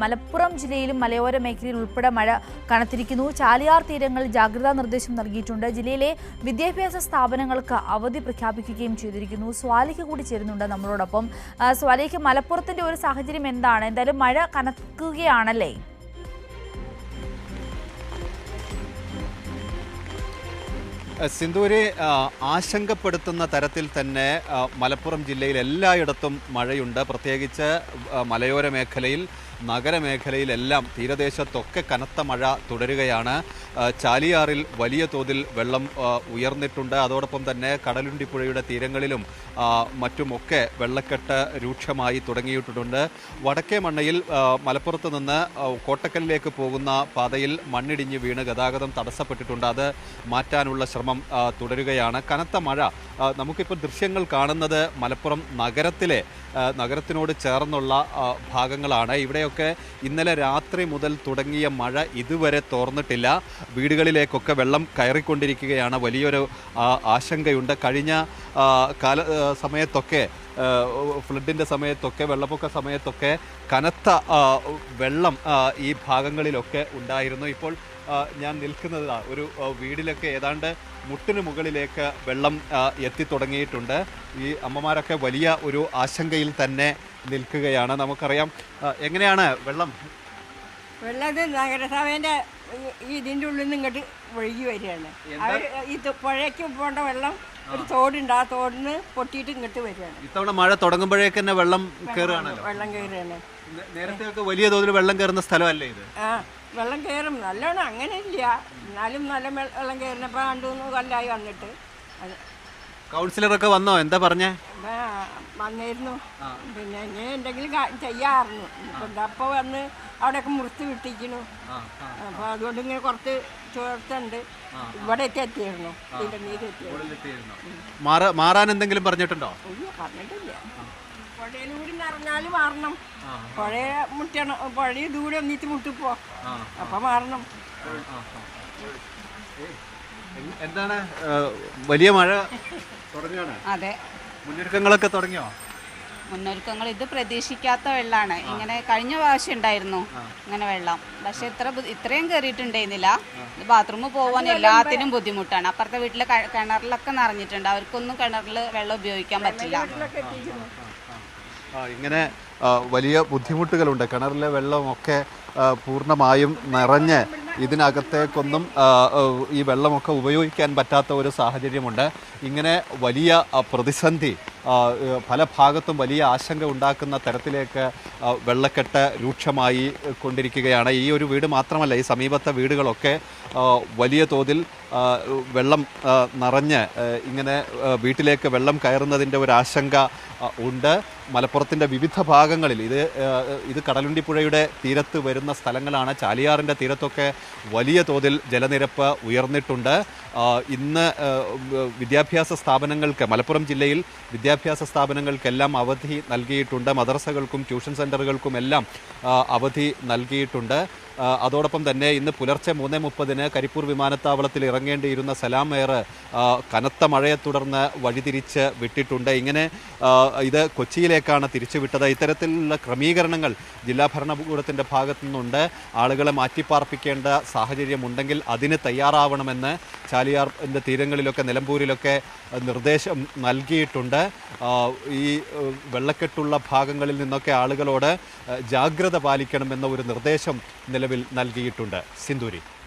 മലപ്പുറം ജില്ലയിലും മലയോര മേഖലയിൽ ഉൾപ്പെടെ മഴ കനത്തിരിക്കുന്നു. ചാലിയാർ തീരങ്ങളിൽ ജാഗ്രതാ നിർദ്ദേശം നൽകിയിട്ടുണ്ട്. ജില്ലയിലെ വിദ്യാഭ്യാസ സ്ഥാപനങ്ങൾക്ക് അവധി പ്രഖ്യാപിക്കുകയും ചെയ്തിരിക്കുന്നു. സ്വാലിഹ് കൂടി ചേരുന്നുണ്ട് നമ്മളോടൊപ്പം. സ്വാലിഹ്, മലപ്പുറത്തിന്റെ ഒരു സാഹചര്യം എന്താണ്? എന്തായാലും മഴ കനക്കുകയാണല്ലേ? സിന്ധൂരെ, ആശങ്കപ്പെടുത്തുന്ന തരത്തിൽ തന്നെ മലപ്പുറം ജില്ലയിൽ എല്ലായിടത്തും മഴയുണ്ട്. പ്രത്യേകിച്ച് മലയോര മേഖലയിൽ, നഗരമേഖലയിലെല്ലാം തീരദേശത്തൊക്കെ കനത്ത മഴ തുടരുകയാണ്. ചാലിയാറിൽ വലിയ തോതിൽ വെള്ളം ഉയർന്നിട്ടുണ്ട്. അതോടൊപ്പം തന്നെ കടലുണ്ടിപ്പുഴയുടെ തീരങ്ങളിലും മറ്റുമൊക്കെ വെള്ളക്കെട്ട് രൂക്ഷമായി തുടങ്ങിയിട്ടുണ്ട്. വടക്കേ മണ്ണയിൽ മലപ്പുറത്ത് നിന്ന് കോട്ടക്കലിലേക്ക് പോകുന്ന പാതയിൽ മണ്ണിടിഞ്ഞ് വീണ് ഗതാഗതം തടസ്സപ്പെട്ടിട്ടുണ്ട്. അത് മാറ്റാനുള്ള ശ്രമം തുടരുകയാണ്. കനത്ത മഴ നമുക്കിപ്പോൾ ദൃശ്യങ്ങൾ കാണുന്നത് മലപ്പുറം നഗരത്തിനോട് ചേർന്നുള്ള ഭാഗങ്ങളാണ്. ഇവിടെയൊക്കെ ഇന്നലെ രാത്രി മുതൽ തുടങ്ങിയ മഴ ഇതുവരെ തോർന്നിട്ടില്ല. വീടുകളിലേക്കൊക്കെ വെള്ളം കയറിക്കൊണ്ടിരിക്കുകയാണ്. വലിയൊരു ആശങ്കയുണ്ട്. കഴിഞ്ഞ സമയത്തൊക്കെ, ഫ്ലഡിൻ്റെ സമയത്തൊക്കെ, വെള്ളപ്പൊക്ക സമയത്തൊക്കെ കനത്ത വെള്ളം ഈ ഭാഗങ്ങളിലൊക്കെ ഉണ്ടായിരുന്നു. ഇപ്പോൾ ഞാൻ നിൽക്കുന്നത് ഒരു വീടിലൊക്കെ ഏതാണ്ട് മുട്ടിന് മുകളിലേക്ക് വെള്ളം എത്തിത്തുടങ്ങിയിട്ടുണ്ട്. ഈ അമ്മമാരൊക്കെ വലിയ ഒരു ആശങ്കയിൽ തന്നെ നിൽക്കുകയാണ്. നമുക്കറിയാം, എങ്ങനെയാണ് വെള്ളം നഗരസഭേൻ്റെ ഇതിൻ്റെ ഉള്ളിൽ നിന്ന് ഇങ്ങോട്ട് ഒഴുകി വരികയാണ്. അവർ ഈ പുഴയ്ക്ക് പോകേണ്ട വെള്ളം ഒരു തോടുണ്ട്, ആ തോടിന് പൊട്ടിയിട്ട് ഇങ്ങോട്ട് വരികയാണ്. ഇത്തവണ മഴ തുടങ്ങുമ്പോഴേക്ക് തന്നെ വെള്ളം കയറുകയാണല്ലോ. വെള്ളം കയറുകയാണ്. നേരത്തെ വലിയ തോതിൽ വെള്ളം കയറുന്ന സ്ഥലമല്ലേ ഇത്? വെള്ളം കയറും, നല്ലോണം അങ്ങനെ ഇല്ല, എന്നാലും നല്ല വെള്ളം കയറുന്നപ്പോൾ 2-3 കൊല്ലമായി വന്നിട്ട്. കൗൺസിലറൊക്കെ വന്നോ? എന്താ പറഞ്ഞേ? വന്നിരുന്നു. പിന്നെ ഇനി എന്തെങ്കിലും ചെയ്യാറുന്നു. അപ്പോൾ വന്ന് അവിടെയൊക്കെ മുറിച്ച് വിട്ടിരിക്കുന്നു. അപ്പോൾ അതുകൊണ്ട് ഇങ്ങനെ കുറച്ച് ചോർത്തുണ്ട്. ഇവിടെ എത്തിയിരുന്നു, ഇതിൻ്റെ നീര് എത്തിയിരുന്നു. മാറാൻ എന്തെങ്കിലും പറഞ്ഞിട്ടുണ്ടോ? പറഞ്ഞിട്ടില്ല. പുഴയിലൂടെ നിറഞ്ഞാൽ മാറണം. പുഴ മുട്ടണം, പുഴ ദൂരെ ഒന്നിച്ച് മുട്ടിപ്പോ, അപ്പൊ മാറണം. എന്താണ് വലിയ മഴ തുടങ്ങിയാണ്? അതെ, മുന്നൊരുക്കങ്ങളൊക്കെ തുടങ്ങിയോ? മുന്നൊരുക്കങ്ങൾ ഇത് പ്രതീക്ഷിക്കാത്ത വെള്ളമാണ്. ഇങ്ങനെ കഴിഞ്ഞ പ്രാവശ്യം ഉണ്ടായിരുന്നു ഇങ്ങനെ വെള്ളം, പക്ഷെ ഇത്രയും കയറിയിട്ടുണ്ടായിരുന്നില്ല. ഇത് ബാത്റൂമിൽ പോകാൻ എല്ലാത്തിനും ബുദ്ധിമുട്ടാണ്. അപ്പുറത്തെ വീട്ടിലെ കിണറിലൊക്കെ നിറഞ്ഞിട്ടുണ്ട്. അവർക്കൊന്നും കിണറിൽ വെള്ളം ഉപയോഗിക്കാൻ പറ്റില്ല. ഇങ്ങനെ വലിയ ബുദ്ധിമുട്ടുകളുണ്ട്. കിണറിലെ വെള്ളമൊക്കെ പൂർണ്ണമായും നിറഞ്ഞ് ഇതിനകത്തേക്കൊന്നും ഈ വെള്ളമൊക്കെ ഉപയോഗിക്കാൻ പറ്റാത്ത ഒരു സാഹചര്യമുണ്ട്. ഇങ്ങനെ വലിയ പ്രതിസന്ധി പല ഭാഗത്തും വലിയ ആശങ്ക ഉണ്ടാക്കുന്ന തരത്തിലേക്ക് വെള്ളക്കെട്ട് രൂക്ഷമായി കൊണ്ടിരിക്കുകയാണ്. ഈ ഒരു വീട് മാത്രമല്ല, ഈ സമീപത്തെ വീടുകളൊക്കെ വലിയ തോതിൽ വെള്ളം നിറഞ്ഞ് ഇങ്ങനെ വീട്ടിലേക്ക് വെള്ളം കയറുന്നതിൻ്റെ ഒരു ആശങ്ക ഉണ്ട്. മലപ്പുറത്തിൻ്റെ വിവിധ ഭാഗങ്ങളിൽ ഇത് കടലുണ്ടിപ്പുഴയുടെ തീരത്ത് വരുന്ന സ്ഥലങ്ങളാണ്. ചാലിയാറിൻ്റെ തീരത്തൊക്കെ വലിയ തോതിൽ ജലനിരപ്പ് ഉയർന്നിട്ടുണ്ട്. ഇന്ന് വിദ്യാഭ്യാസ സ്ഥാപനങ്ങൾക്ക്, മലപ്പുറം ജില്ലയിൽ വിദ്യാഭ്യാസ സ്ഥാപനങ്ങൾക്കെല്ലാം അവധി നൽകിയിട്ടുണ്ട്. മദ്രസകൾക്കും ട്യൂഷൻ സെൻ്ററുകൾക്കും എല്ലാം അവധി നൽകിയിട്ടുണ്ട്. അതോടൊപ്പം തന്നെ ഇന്ന് പുലർച്ചെ 3:30 കരിപ്പൂർ വിമാനത്താവളത്തിൽ ഇറങ്ങേണ്ടിയിരുന്ന സലാം എയർ കനത്ത മഴയെ തുടർന്ന് വഴിതിരിച്ച് വിട്ടിട്ടുണ്ട്. ഇങ്ങനെ ഇത് കൊച്ചിയിലേക്കാണ് തിരിച്ചുവിട്ടത്. ഇത്തരത്തിലുള്ള ക്രമീകരണങ്ങൾ ജില്ലാ ഭരണകൂടത്തിൻ്റെ ഭാഗത്തു നിന്നുണ്ട്. ആളുകളെ മാറ്റിപ്പാർപ്പിക്കേണ്ട സാഹചര്യമുണ്ടെങ്കിൽ അതിന് തയ്യാറാവണമെന്ന് ചാലിയാറിൻ്റെ തീരങ്ങളിലൊക്കെ, നിലമ്പൂരിലൊക്കെ നിർദ്ദേശം നൽകിയിട്ടുണ്ട്. ഈ വെള്ളക്കെട്ടുള്ള ഭാഗങ്ങളിൽ നിന്നൊക്കെ ആളുകളോട് ജാഗ്രത പാലിക്കണമെന്ന ഒരു നിർദ്ദേശം നിലവിൽ നൽകിയിട്ടുണ്ട്. സിന്ധൂരി.